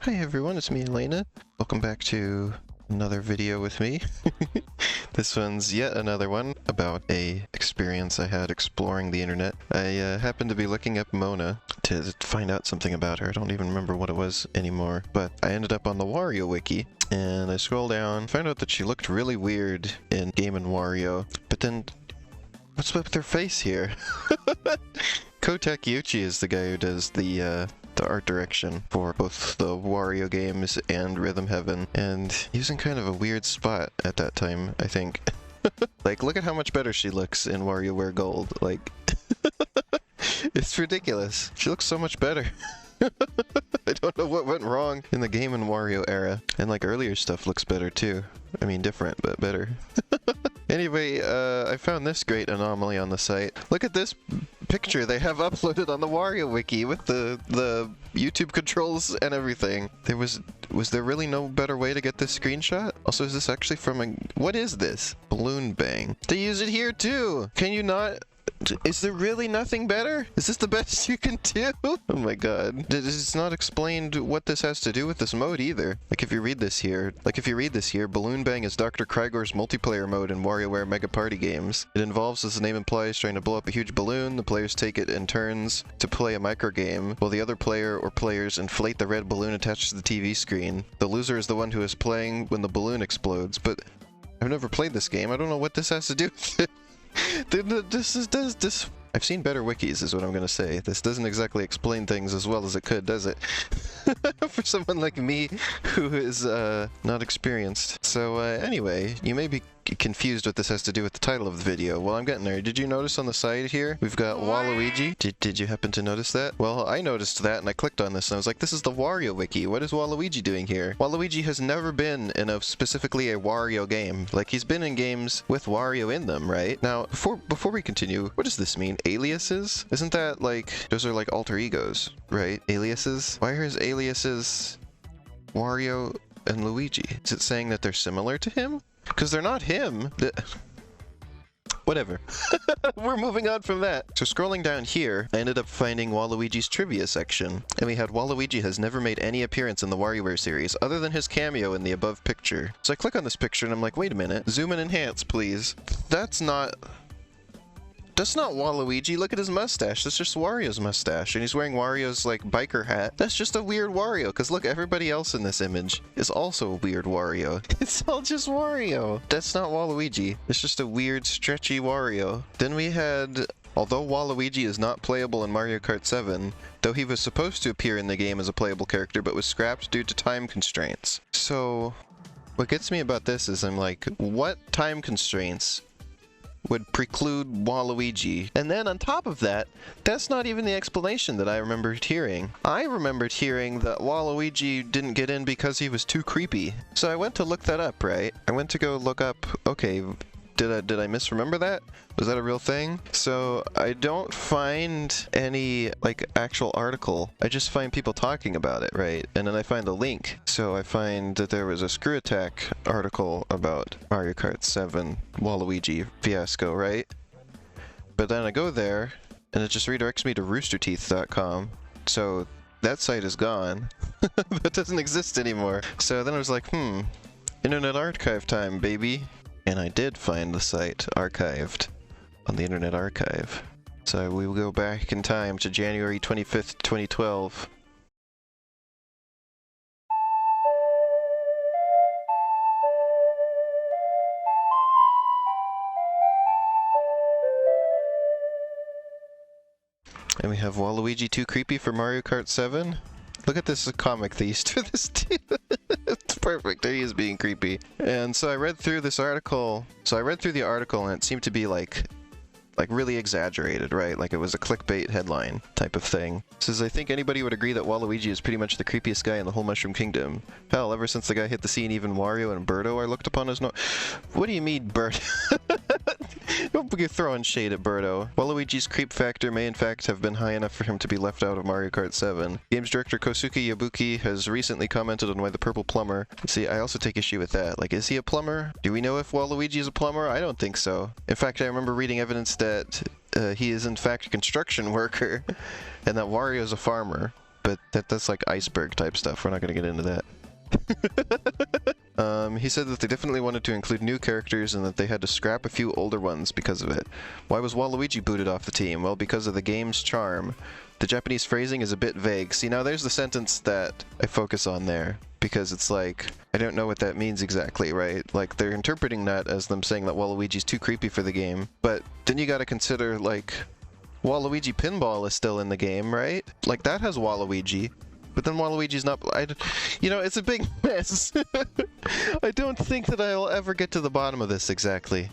Hi everyone, it's me, Elena. Welcome back to another video with me. This one's yet another one about a experience I had exploring the internet. I happened to be looking up Mona to find out something about her. I don't even remember what it was anymore, but I ended up on the Wario wiki, and I scrolled down, found out that she looked really weird in Game & Wario, but then what's with her face here? Kotek Yuchi is the guy who does the art direction for both the Wario games and Rhythm Heaven, and he was in kind of a weird spot at that time, I think. Like, look at how much better she looks in WarioWare Gold. Like, it's ridiculous. She looks so much better. I don't know what went wrong in the Game & Wario era. And like earlier stuff looks better too. I mean, different, but better. Anyway, I found this great anomaly on the site. Look at this picture they have uploaded on the Wario wiki with the YouTube controls and everything. Was there really no better way to get this screenshot? Also, is this actually from a... What is this? Balloon Bang. They use it here too! Can you not... Is there really nothing better? Is this the best you can do? Oh my god. It's not explained what this has to do with this mode either. Like if you read this here, Balloon Bang is Dr. Krygor's multiplayer mode in WarioWare Mega Party games. It involves, as the name implies, trying to blow up a huge balloon. The players take it in turns to play a micro game, while the other player or players inflate the red balloon attached to the TV screen. The loser is the one who is playing when the balloon explodes, but I've never played this game. I don't know what this has to do with it. I've seen better wikis, is what I'm gonna say. This doesn't exactly explain things as well as it could, does it? For someone like me, who is not experienced. So anyway, you may be confused what this has to do with the title of the video. Well, I'm getting there. Did you notice on the side here, we've got Waluigi? Did you happen to notice that? Well, I noticed that, and I clicked on this, and I was like, this is the Wario wiki. What is Waluigi doing here? Waluigi has never been in specifically a Wario game. Like, he's been in games with Wario in them, right? Now, before we continue, what does this mean? Aliases? Isn't that like, those are like alter egos, right? Aliases? Why are his aliases Wario and Luigi? Is it saying that they're similar to him? Because they're not him. Whatever. We're moving on from that. So scrolling down here, I ended up finding Waluigi's trivia section. And we had Waluigi has never made any appearance in the WarioWare series, other than his cameo in the above picture. So I click on this picture and I'm like, wait a minute. Zoom and enhance, please. That's not Waluigi. Look at his mustache. That's just Wario's mustache. And he's wearing Wario's, like, biker hat. That's just a weird Wario. Because look, everybody else in this image is also a weird Wario. It's all just Wario. That's not Waluigi. It's just a weird, stretchy Wario. Then we had... Although Waluigi is not playable in Mario Kart 7, though he was supposed to appear in the game as a playable character, but was scrapped due to time constraints. So, what gets me about this is I'm like, what time constraints would preclude Waluigi? And then on top of that, that's not even the explanation that I remembered hearing. I remembered hearing that Waluigi didn't get in because he was too creepy. So I went to look that up, right? I went to go look up, okay, did I misremember that? Was that a real thing? So I don't find any, like, actual article. I just find people talking about it, right? And then I find a link. So I find that there was a Screw Attack article about Mario Kart 7 Waluigi fiasco, right? But then I go there, and it just redirects me to roosterteeth.com. So that site is gone. That doesn't exist anymore. So then I was like, Internet Archive time, baby. And I did find the site archived on the Internet Archive. So we will go back in time to January 25th, 2012. And we have Waluigi too creepy for Mario Kart 7. Look at this comic they used for this too. It's perfect. There he is being creepy. And so I read through this article. So I read through the article and it seemed to be like really exaggerated, right? Like it was a clickbait headline type of thing. It says, I think anybody would agree that Waluigi is pretty much the creepiest guy in the whole Mushroom Kingdom. Hell, ever since the guy hit the scene, even Wario and Birdo are looked upon as no... What do you mean, Birdo? Don't be throwing shade at Birdo. Waluigi's creep factor may in fact have been high enough for him to be left out of Mario Kart 7. Games director Kosuke Yabuki has recently commented on why the purple plumber... See, I also take issue with that. Like, is he a plumber? Do we know if Waluigi is a plumber? I don't think so. In fact, I remember reading evidence that he is in fact a construction worker, and that Wario is a farmer. but that's like iceberg type stuff. We're not gonna get into that. He said that they definitely wanted to include new characters and that they had to scrap a few older ones because of it. Why was Waluigi booted off the team? Well, because of the game's charm. The Japanese phrasing is a bit vague. See, now there's the sentence that I focus on there, because it's like, I don't know what that means exactly, right? Like, they're interpreting that as them saying that Waluigi's too creepy for the game, but then you gotta consider, like, Waluigi Pinball is still in the game, right? Like, that has Waluigi. But then Waluigi's not... you know, it's a big mess. I don't think that I'll ever get to the bottom of this exactly.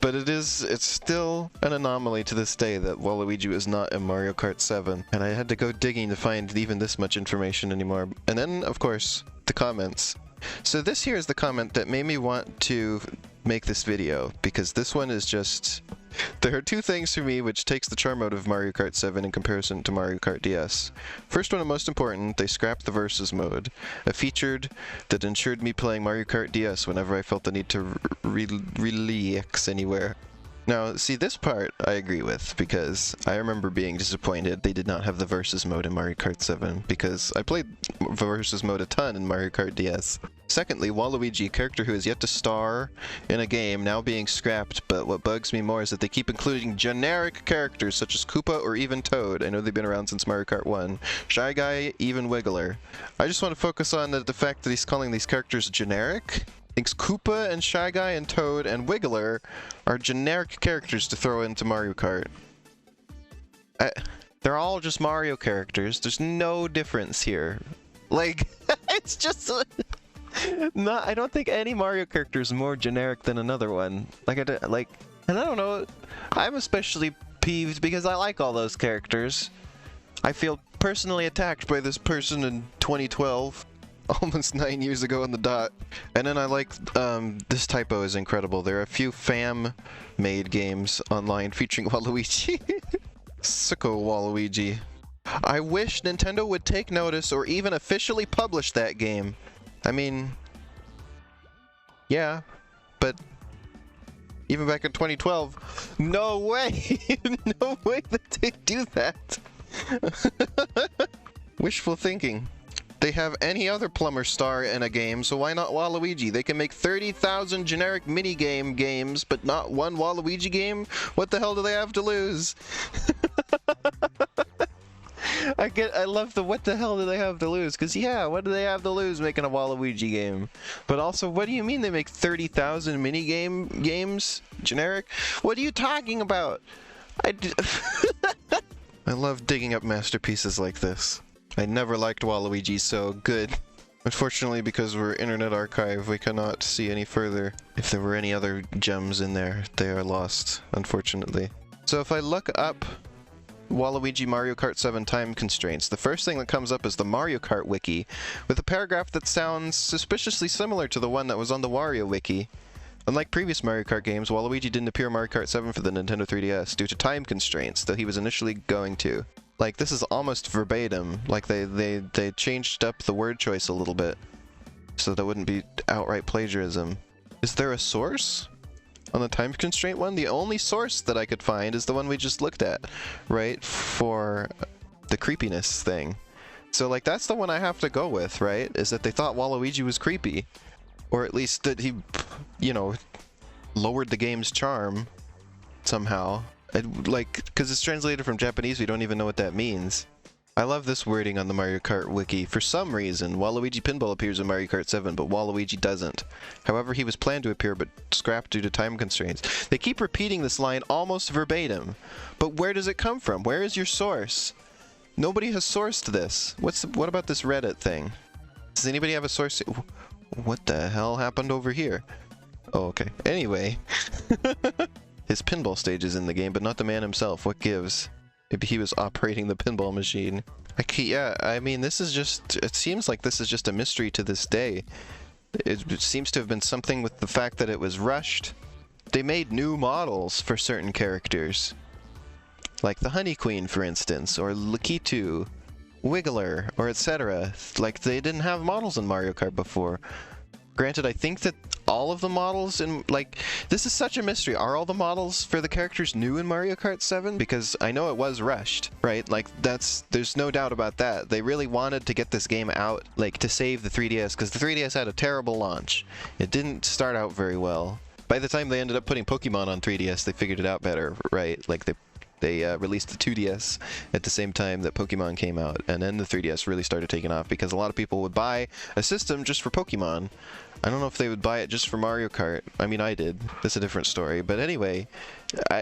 But it's still an anomaly to this day that Waluigi is not in Mario Kart 7. And I had to go digging to find even this much information anymore. And then, of course, the comments. So this here is the comment that made me want to make this video, because this one is just... There are two things for me which takes the charm out of Mario Kart 7 in comparison to Mario Kart DS. First one and most important, they scrapped the Versus mode, a feature that ensured me playing Mario Kart DS whenever I felt the need to relax anywhere. Now, see, this part I agree with, because I remember being disappointed they did not have the Versus mode in Mario Kart 7, because I played Versus mode a ton in Mario Kart DS. Secondly, Waluigi, a character who has yet to star in a game, now being scrapped, but what bugs me more is that they keep including generic characters such as Koopa or even Toad. I know they've been around since Mario Kart 1. Shy Guy, even Wiggler. I just want to focus on the fact that he's calling these characters generic. Thinks Koopa and Shy Guy and Toad and Wiggler are generic characters to throw into Mario Kart. They're all just Mario characters. There's no difference here. Like, it's just... I don't think any Mario character is more generic than another one. And I don't know, I'm especially peeved because I like all those characters. I feel personally attacked by this person in 2012. Almost 9 years ago on the dot. And then I like, this typo is incredible. There are a few fam-made games online featuring Waluigi. Sicko Waluigi. I wish Nintendo would take notice or even officially publish that game. I mean, yeah, but even back in 2012, no way! No way that they do that! Wishful thinking. They have any other plumber star in a game, so why not Waluigi? They can make 30,000 generic minigame games, but not one Waluigi game? What the hell do they have to lose? I love the what the hell do they have to lose? Because yeah, what do they have to lose making a Waluigi game? But also, what do you mean they make 30,000 games generic? What are you talking about? I love digging up masterpieces like this. I never liked Waluigi, so good. Unfortunately, because we're Internet Archive, we cannot see any further. If there were any other gems in there, they are lost, unfortunately. So if I look up Waluigi Mario Kart 7 time constraints, the first thing that comes up is the Mario Kart wiki, with a paragraph that sounds suspiciously similar to the one that was on the Wario wiki. Unlike previous Mario Kart games, Waluigi didn't appear in Mario Kart 7 for the Nintendo 3DS due to time constraints, though he was initially going to. Like, this is almost verbatim. Like, they changed up the word choice a little bit, so that wouldn't be outright plagiarism. Is there a source on the time constraint one? The only source that I could find is the one we just looked at, right? For the creepiness thing. So, like, that's the one I have to go with, right? Is that they thought Waluigi was creepy. Or at least that he, you know, lowered the game's charm somehow. Like, because it's translated from Japanese, we don't even know what that means. I love this wording on the Mario Kart wiki. For some reason, Waluigi Pinball appears in Mario Kart 7, but Waluigi doesn't. However, he was planned to appear, but scrapped due to time constraints. They keep repeating this line almost verbatim. But where does it come from? Where is your source? Nobody has sourced this. What about this Reddit thing? Does anybody have a source? What the hell happened over here? Oh, okay. Anyway. His pinball stage is in the game, but not the man himself. What gives? Maybe he was operating the pinball machine. Yeah, I mean, this is just... It seems like this is just a mystery to this day. It seems to have been something with the fact that it was rushed. They made new models for certain characters. Like the Honey Queen, for instance, or Lakitu, Wiggler, or etc. Like, they didn't have models in Mario Kart before. Granted, I think that all of the models in, like, this is such a mystery. Are all the models for the characters new in Mario Kart 7? Because I know it was rushed, right? Like, there's no doubt about that. They really wanted to get this game out, like, to save the 3DS, because the 3DS had a terrible launch. It didn't start out very well. By the time they ended up putting Pokemon on 3DS, they figured it out better, right? Like, they released the 2DS at the same time that Pokemon came out, and then the 3DS really started taking off because a lot of people would buy a system just for Pokemon. I don't know if they would buy it just for Mario Kart. I mean, I did. That's a different story. But anyway,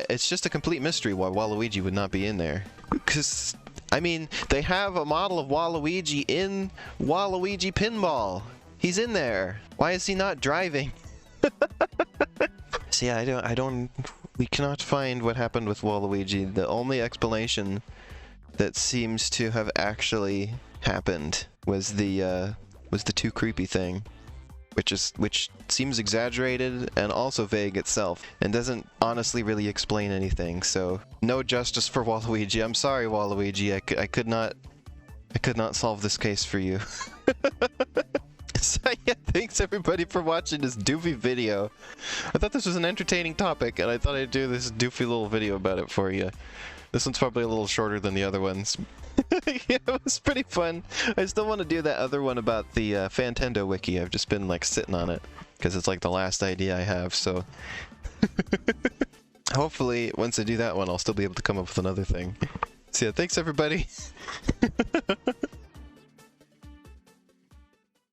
it's just a complete mystery why Waluigi would not be in there. Because, I mean, they have a model of Waluigi in Waluigi Pinball. He's in there. Why is he not driving? So yeah, we cannot find what happened with Waluigi. The only explanation that seems to have actually happened was the too creepy thing, which seems exaggerated and also vague itself, and doesn't honestly really explain anything. So no justice for Waluigi. I'm sorry, Waluigi. I could not solve this case for you. So yeah, thanks everybody for watching this doofy video. I thought this was an entertaining topic, and I thought I'd do this doofy little video about it for you. This one's probably a little shorter than the other ones. Yeah, it was pretty fun. I still want to do that other one about the Fantendo wiki. I've just been like sitting on it, because it's like the last idea I have, so... Hopefully, once I do that one, I'll still be able to come up with another thing. So yeah, thanks everybody!